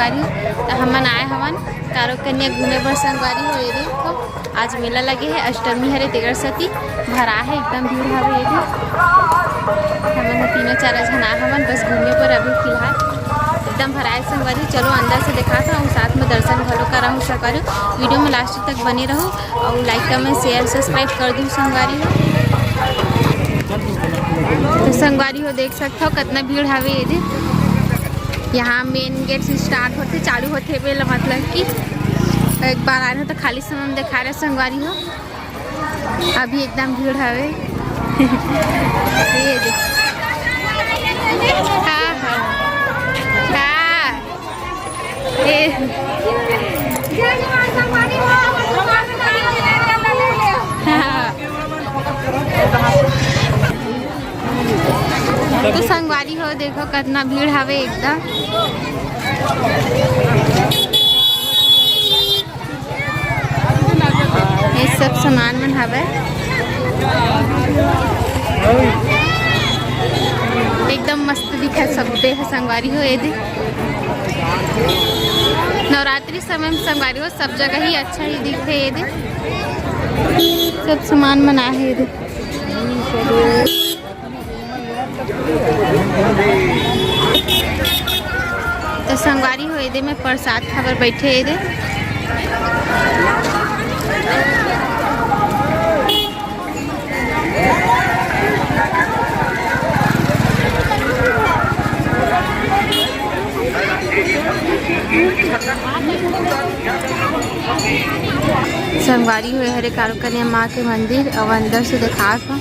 संगवारी हो। तो हमन आए हमन कारो कन्या घूमे बर संगवारी हो। ये देखो आज मेला लगे है, अष्टमी हरे तेगर सती भरा है, एकदम भीड़ हवे। ये हमन तीनों चार झन आए हमन बस घूमे पर अभी फिलहाल एकदम भराए संगवारी। चलो अंदर से दिखा था और साथ में दर्शन घलो कराऊँ संगवारी। वीडियो में लास्ट तक बने रहो और लाइक कमेंट शेयर सब्सक्राइब कर दूँ संगवारी हो। तो संगवारी हो देख सकते हो कितना भीड़ हवे। ये यहाँ मेन गेट से स्टार्ट होते चालू होते बेला, मतलब कि एक बार आए हो तो खाली समय में दिखा रहे संगवारी हो। अभी एकदम भीड़ हवे। ये देख तो संगवारी हो देखो कितना भीड़ हवे एकदम। ये सब सामान मन हवे, एकदम मस्त दिखा सब है संगवारी हो। ये नवरात्रि समय में संगवारी हो सब जगह ही अच्छा ही दिखते। ये सब सामान मना है। ये तो संगवारी हो ये में प्रसाद खाबर बैठे। ये संगवारी हुए हरे कारो कन्या माँ के मंदिर और अंदर से दिखा था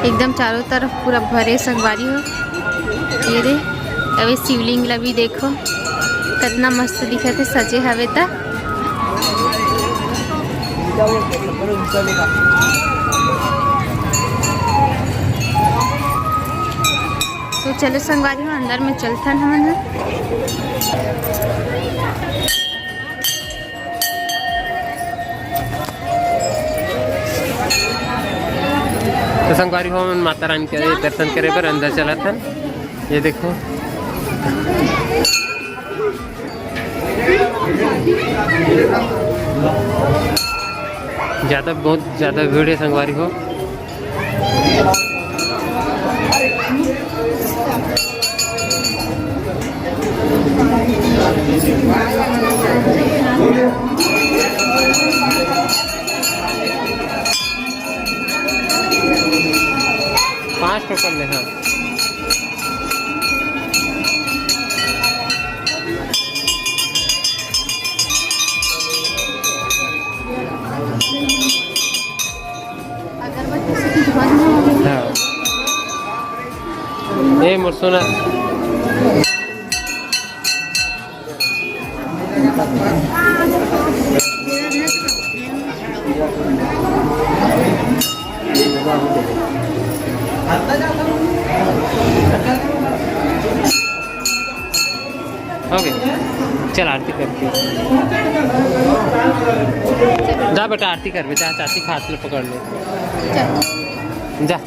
एकदम चारों तरफ पूरा भरे संगवारी हो। ये रे अभी शिवलिंग ला भी देखो कितना मस्त दिखत है, सजे हवे ता। तो चलो संगवारी हो अंदर में चलथन हमन। तो संगवारी हो हम माता रानी के दर्शन करे पर अंदर चला था। ये देखो बहुत ज़्यादा भीड़ है संगवारी हो। पाँच टोकन ले। हाँ ए मोर सोना ओके चल आरती करके जा बेटा, आरती कर बेटा, चाची का हाथ में पकड़ ले जा।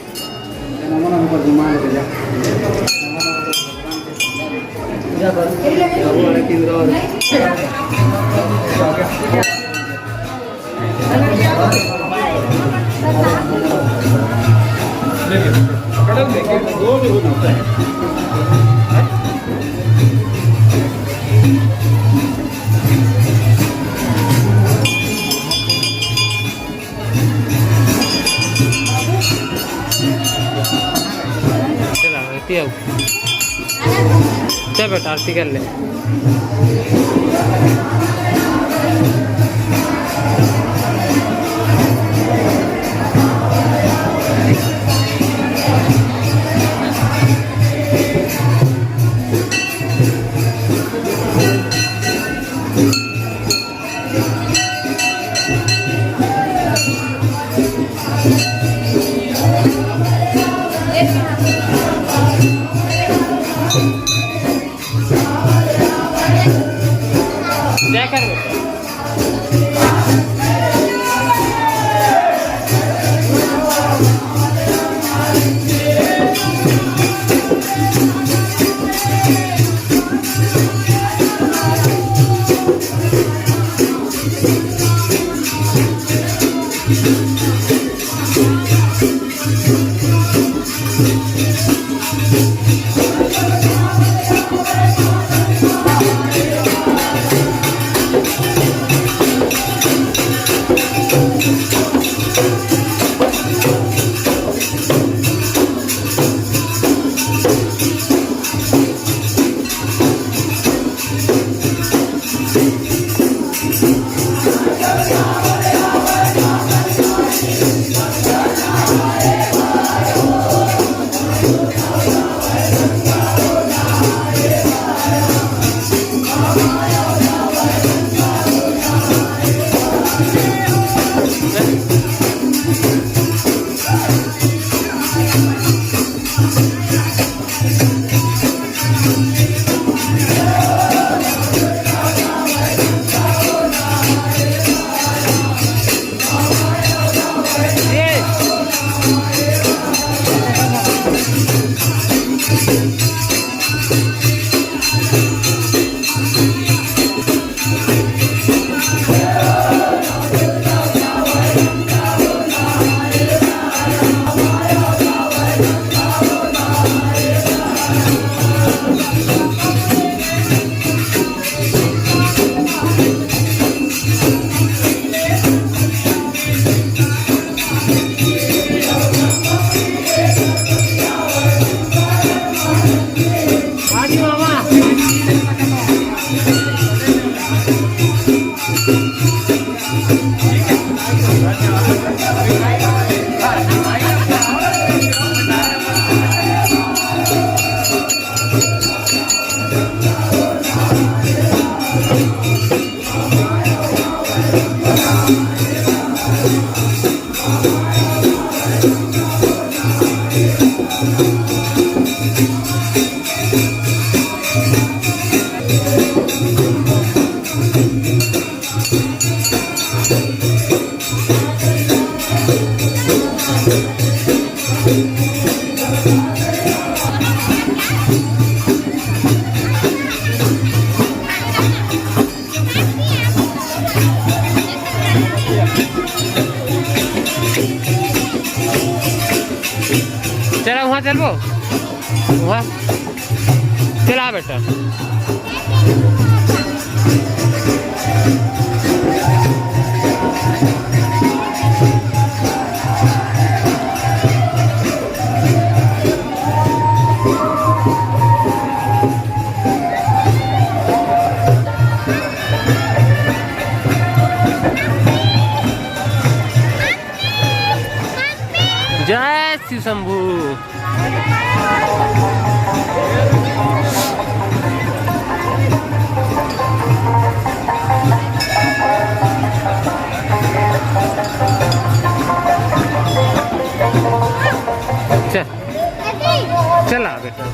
चल बेटा आरती कर ले। चला वहाँ चलो वहाँ चला बेटा जय शिव शंभू चल चला बेटा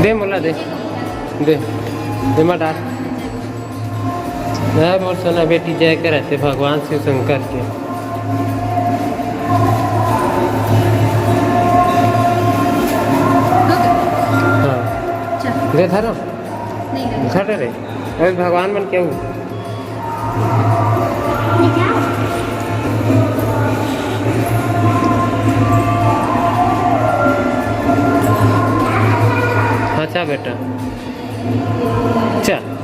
दे मोला दे दे दे मटा मैं बोल सोना बेटी जय करते भगवान शिव शंकर के हाँ दे थारो खड़े रे अरे भगवान मन क्यों अच्छा बेटा चल